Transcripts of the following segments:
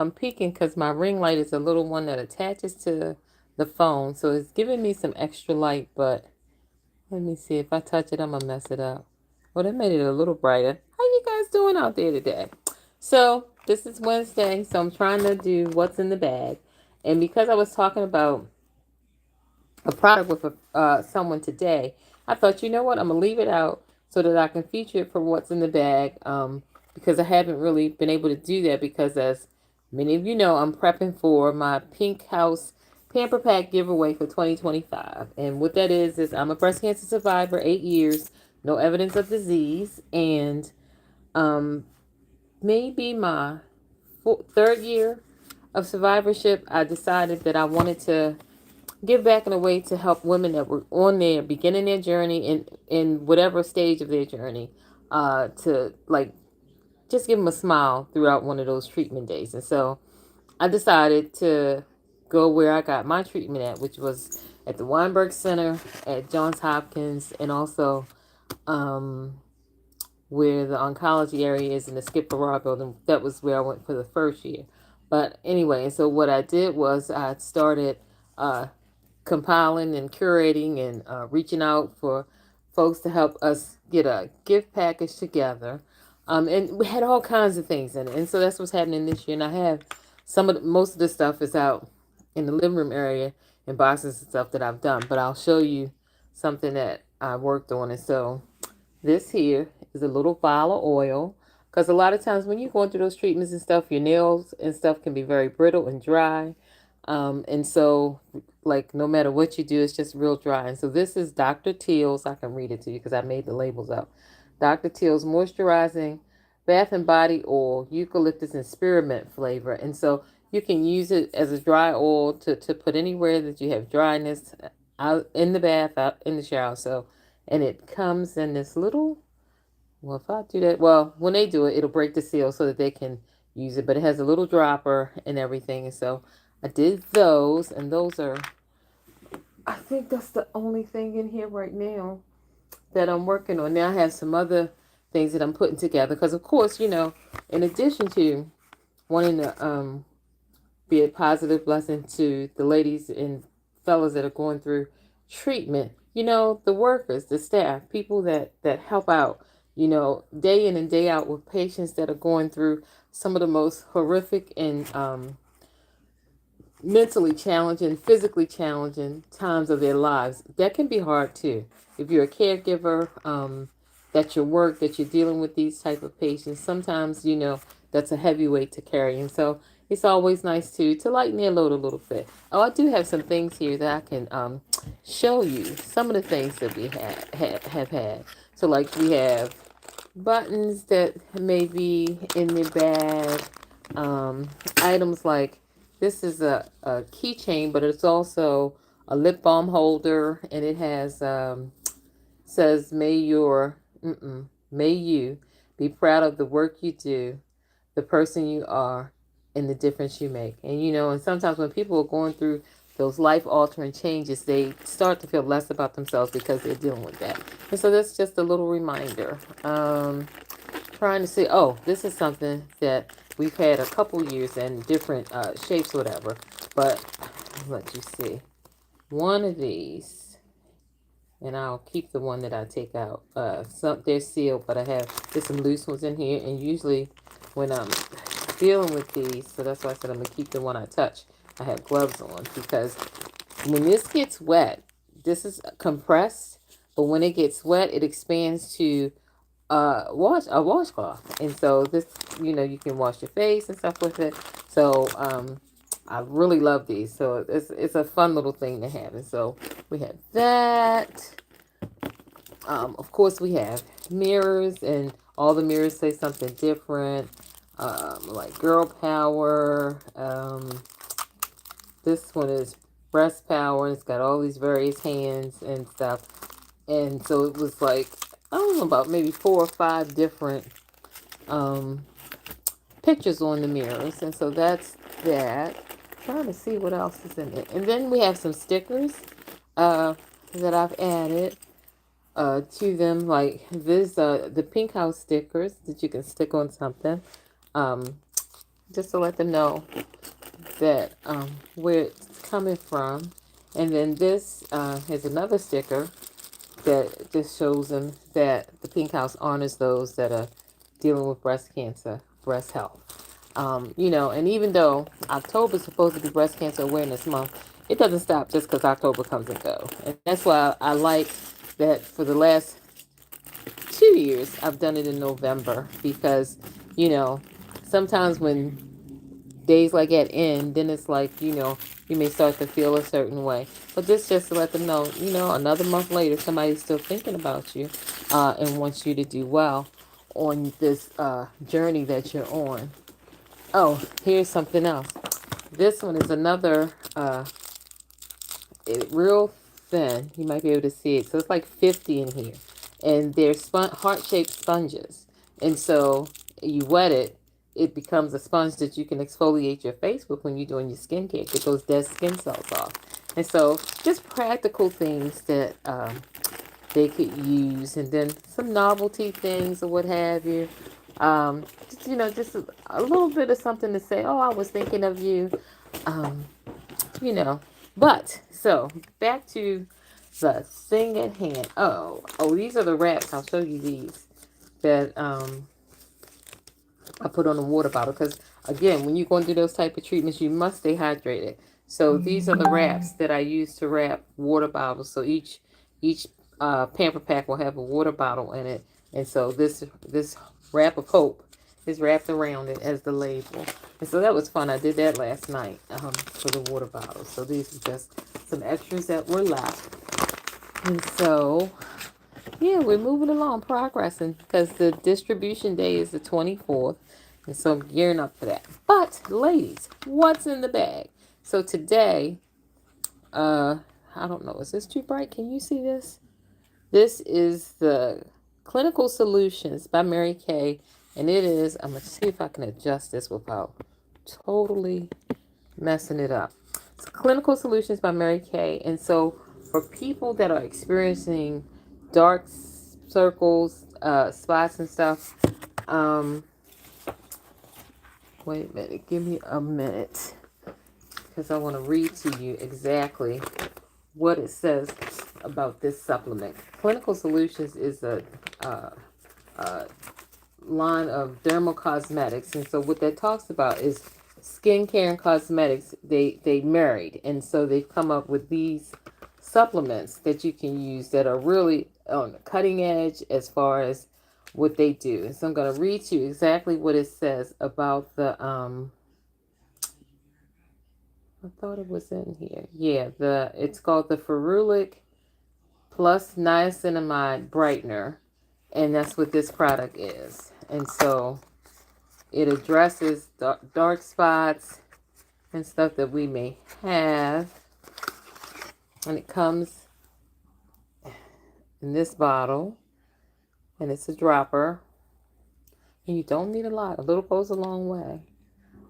I'm peeking because my ring light is a little one that attaches to the phone. So it's giving me some extra light, but let me see. If I touch it, I'm going to mess it up. Well, that made it a little brighter. How you guys doing out there today? So this is Wednesday, so I'm trying to do what's in the bag. And because I was talking about a product with someone today, I thought, you know what, I'm gonna leave it out so that I can feature it for what's in the bag. Because I haven't really been able to do that because, as many of you know, I'm prepping for my Pinkhouse Pamper Pack giveaway for 2025. And what that is I'm a breast cancer survivor, 8 years, no evidence of disease, and um, maybe my third year of survivorship, I decided that I wanted to give back in a way to help women that were on their beginning their journey in whatever stage of their journey, to like just give them a smile throughout one of those treatment days. And so I decided to go where I got my treatment at, which was at the Weinberg Center at Johns Hopkins, and also um, where the oncology area is in the Skip Barrar building. That was where I went for the first year. But anyway, so what I did was I started uh, compiling and curating and reaching out for folks to help us get a gift package together. And we had all kinds of things in it. And so that's what's happening this year. And I have most of the stuff is out in the living room area in boxes and stuff that I've done. But I'll show you something that I worked on. And so this here is a little vial of oil. Because a lot of times when you're going through those treatments and stuff, your nails and stuff can be very brittle and dry. And so, like, no matter what you do, it's just real dry. And so this is Dr. Teal's. I can read it to you because I made the labels up. Dr. Teal's Moisturizing Bath and Body Oil, Eucalyptus and Spearmint flavor. And so you can use it as a dry oil to put anywhere that you have dryness, out in the bath, out in the shower. So, and it comes in this little, well, if I do that, well, when they do it, it'll break the seal so that they can use it. But it has a little dropper and everything. And so I did those, and those are, I think that's the only thing in here right now that I'm working on. Now I have some other things that I'm putting together because, of course, in addition to wanting to be a positive blessing to the ladies and fellas that are going through treatment, the workers, the staff, people that help out, day in and day out with patients that are going through some of the most horrific and mentally challenging, physically challenging times of their lives. That can be hard too. If you're a caregiver, that your work, that you're dealing with these type of patients, sometimes, that's a heavy weight to carry. And so it's always nice to lighten their load a little bit. Oh, I do have some things here that I can show you. Some of the things that we have had. So like we have buttons that may be in the bag. Items like this is a keychain, but it's also a lip balm holder, and it has says may you be proud of the work you do, the person you are, and the difference you make. And and sometimes when people are going through those life altering changes, they start to feel less about themselves because they're dealing with that. And so that's just a little reminder. Trying to see, oh, this is something that we've had a couple years in different shapes, whatever. But I'll let you see. One of these, and I'll keep the one that I take out. They're sealed, but there's some loose ones in here. And usually when I'm dealing with these, so that's why I said I'm going to keep the one I touch. I have gloves on because when this gets wet, this is compressed, but when it gets wet, it expands to a washcloth. And so this, you can wash your face and stuff with it. So I really love these. So it's a fun little thing to have. And so we have that. Of course we have mirrors, and all the mirrors say something different. Like girl power. This one is breast power, and it's got all these various hands and stuff. And so it was like, I don't know, about maybe 4 or 5 different pictures on the mirrors. And so that's that. Trying to see what else is in it. And then we have some stickers that I've added to them. Like this, the Pinkhouse stickers that you can stick on something. Um, just to let them know that where it's coming from. And then this is another sticker that just shows them that the Pinkhouse honors those that are dealing with breast cancer, breast health. You know, and even though October is supposed to be Breast Cancer Awareness Month, it doesn't stop just because October comes and go. And that's why I like that for the last 2 years I've done it in November because, you know, sometimes when days like that end, then it's like, you know, you may start to feel a certain way. But this just to let them know, you know, another month later, somebody's still thinking about you and wants you to do well on this journey that you're on. Oh, here's something else. This one is another real thin. You might be able to see it. So it's like 50 in here. And they're heart-shaped sponges. And so you wet it, it becomes a sponge that you can exfoliate your face with when you're doing your skincare. Get those dead skin cells off. And so just practical things that they could use. And then some novelty things or what have you. Just, you know, just a little bit of something to say, oh, I was thinking of you. Um, you know. But so back to the thing at hand. Oh, these are the wraps. I'll show you these that I put on a water bottle because again, when you're going to do those type of treatments, you must stay hydrated. So these are the wraps that I use to wrap water bottles. So each pamper pack will have a water bottle in it, and so this wrap of hope is wrapped around it as the label. And so that was fun. I did that last night for the water bottles. So these are just some extras that were left. And so, yeah, we're moving along, progressing, because the distribution day is the 24th. And so I'm gearing up for that. But, ladies, what's in the bag? So today, I don't know. Is this too bright? Can you see this? This is the Clinical Solutions by Mary Kay. And it is, I'm going to see if I can adjust this without totally messing it up. It's Clinical Solutions by Mary Kay. And so for people that are experiencing dark circles, spots and stuff, wait a minute, give me a minute because I want to read to you exactly what it says about this supplement. Clinical Solutions is a line of dermal cosmetics, and so what that talks about is skincare and cosmetics. They married, and so they've come up with these supplements that you can use that are really on the cutting edge as far as what they do. And so I'm going to read to you exactly what it says about the I thought it was in here. Yeah, it's called the Ferulic Plus Niacinamide Brightener, and that's what this product is. And so it addresses dark spots and stuff that we may have. And it comes in this bottle, and it's a dropper. And you don't need a lot. A little goes a long way.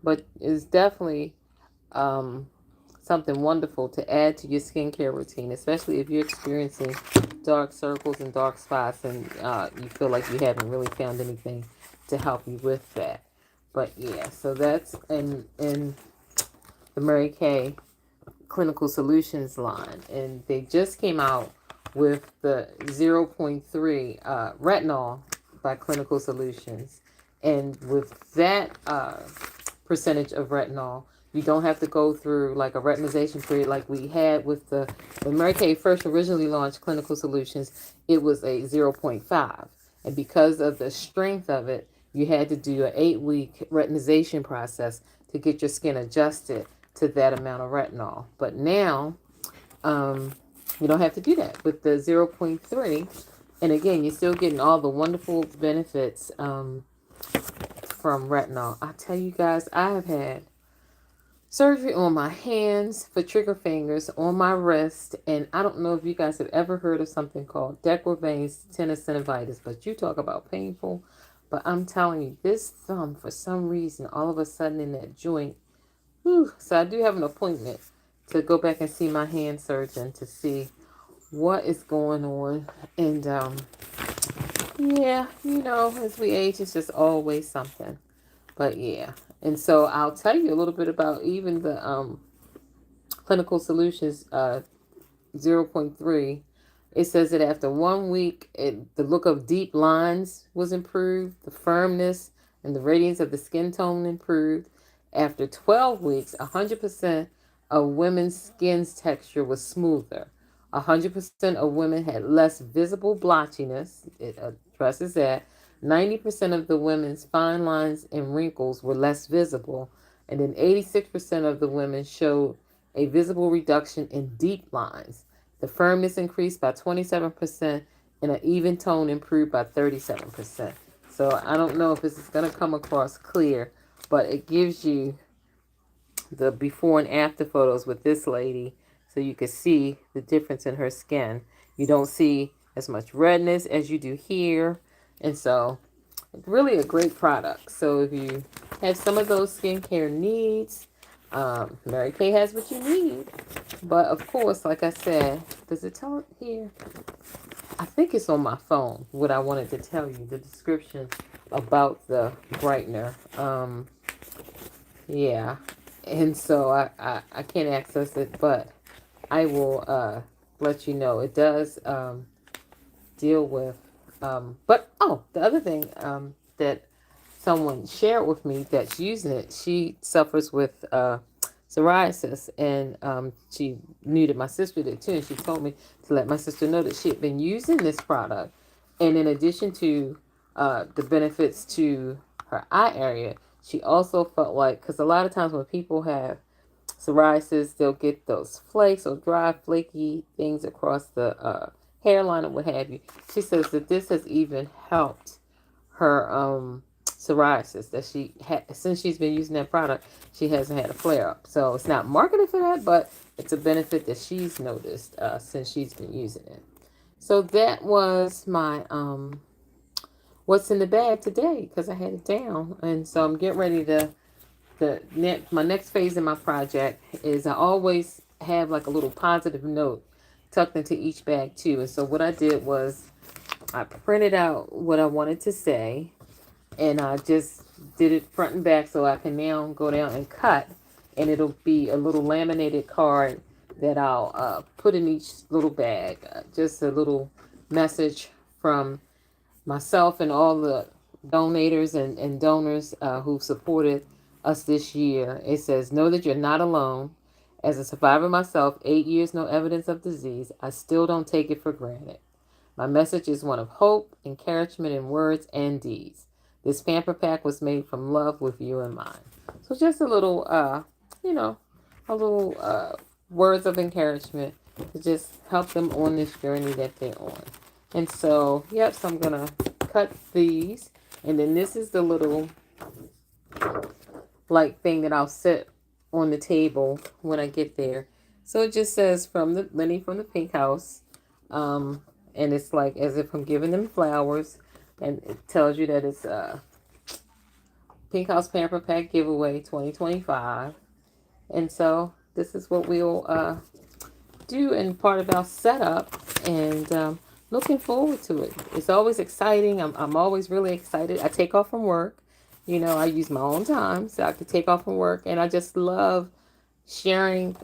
But it's definitely something wonderful to add to your skincare routine, especially if you're experiencing dark circles and dark spots and you feel like you haven't really found anything to help you with that. But yeah, so that's in the Mary Kay Clinical Solutions line, and they just came out with the 0.3 retinol by Clinical Solutions, and with that percentage of retinol, you don't have to go through like a retinization period like we had with when Mary Kay first originally launched Clinical Solutions. It was a 0.5, and because of the strength of it, you had to do an 8-week retinization process to get your skin adjusted to that amount of retinol. But now you don't have to do that with the 0.3, and again, you're still getting all the wonderful benefits from retinol. I tell you guys, I have had surgery on my hands for trigger fingers, on my wrist, and I don't know if you guys have ever heard of something called Dequervain's tenosynovitis, but you talk about painful. But I'm telling you, this thumb, for some reason, all of a sudden in that joint, whew, so I do have an appointment to go back and see my hand surgeon to see what is going on. And yeah, you know, as we age, it's just always something. But yeah. And so I'll tell you a little bit about even the clinical solutions zero point 0.3. It says that after 1 week, the look of deep lines was improved, the firmness and the radiance of the skin tone improved. After 12 weeks, 100% of women's skin's texture was smoother. 100% of women had less visible blotchiness. It addresses that. 90% of the women's fine lines and wrinkles were less visible. And then 86% of the women showed a visible reduction in deep lines. The firmness increased by 27% and an even tone improved by 37%. So I don't know if this is going to come across clear, but it gives you the before and after photos with this lady so you can see the difference in her skin. You don't see as much redness as you do here. And so it's really a great product. So if you have some of those skincare needs, Mary Kay has what you need. But of course, like I said, does it tell it here? I think it's on my phone, what I wanted to tell you, the description about the brightener. Yeah. And so I can't access it, but I will let you know. It does deal with, but oh, the other thing that someone shared with me that's using it, she suffers with psoriasis, and she knew that my sister did too, and she told me to let my sister know that she had been using this product, and in addition to the benefits to her eye area, she also felt like, because a lot of times when people have psoriasis, they'll get those flakes or dry, flaky things across the hairline or what have you. She says that this has even helped her psoriasis, that she had since she's been using that product. She hasn't had a flare up. So it's not marketed for that, but it's a benefit that she's noticed since she's been using it. So that was my what's in the bag today, because I had it down, and so I'm getting ready to my next phase in my project is I always have like a little positive note tucked into each bag too. And so what I did was I printed out what I wanted to say, and I just did it front and back so I can now go down and cut, and it'll be a little laminated card that I'll put in each little bag. Just a little message from myself and all the donators and donors who supported us this year. It says, know that you're not alone. As a survivor myself, 8 years, no evidence of disease, I still don't take it for granted. My message is one of hope, encouragement in words and deeds. This pamper pack was made from love with you in mind. So just a little, a little words of encouragement to just help them on this journey that they're on. And so, yep, so I'm going to cut these. And then this is the little, like, thing that I'll set on the table when I get there. So it just says from the Lynie from the Pinkhouse. And it's like as if I'm giving them flowers. And it tells you that it's Pinkhouse Pamper Pack Giveaway 2025. And so this is what we'll do in part of our setup. And looking forward to it. It's always exciting. I'm always really excited. I take off from work. I use my own time so I can take off from work. And I just love sharing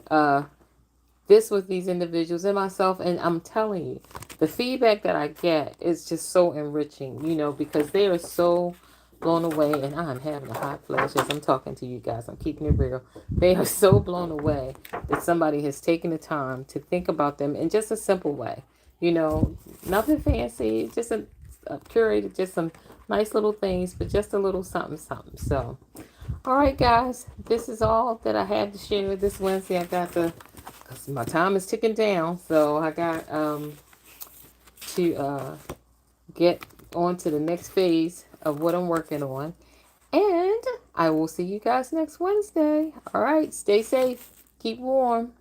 this with these individuals and myself. And I'm telling you, the feedback that I get is just so enriching, because they are so blown away. And I'm having a hot flash as I'm talking to you guys. I'm keeping it real. They are so blown away that somebody has taken the time to think about them in just a simple way. Nothing fancy, just a curated, just some nice little things, but just a little something, something. So, all right, guys, this is all that I have to share this Wednesday. Because my time is ticking down, so I got to get on to the next phase of what I'm working on. And I will see you guys next Wednesday. All right, stay safe, keep warm.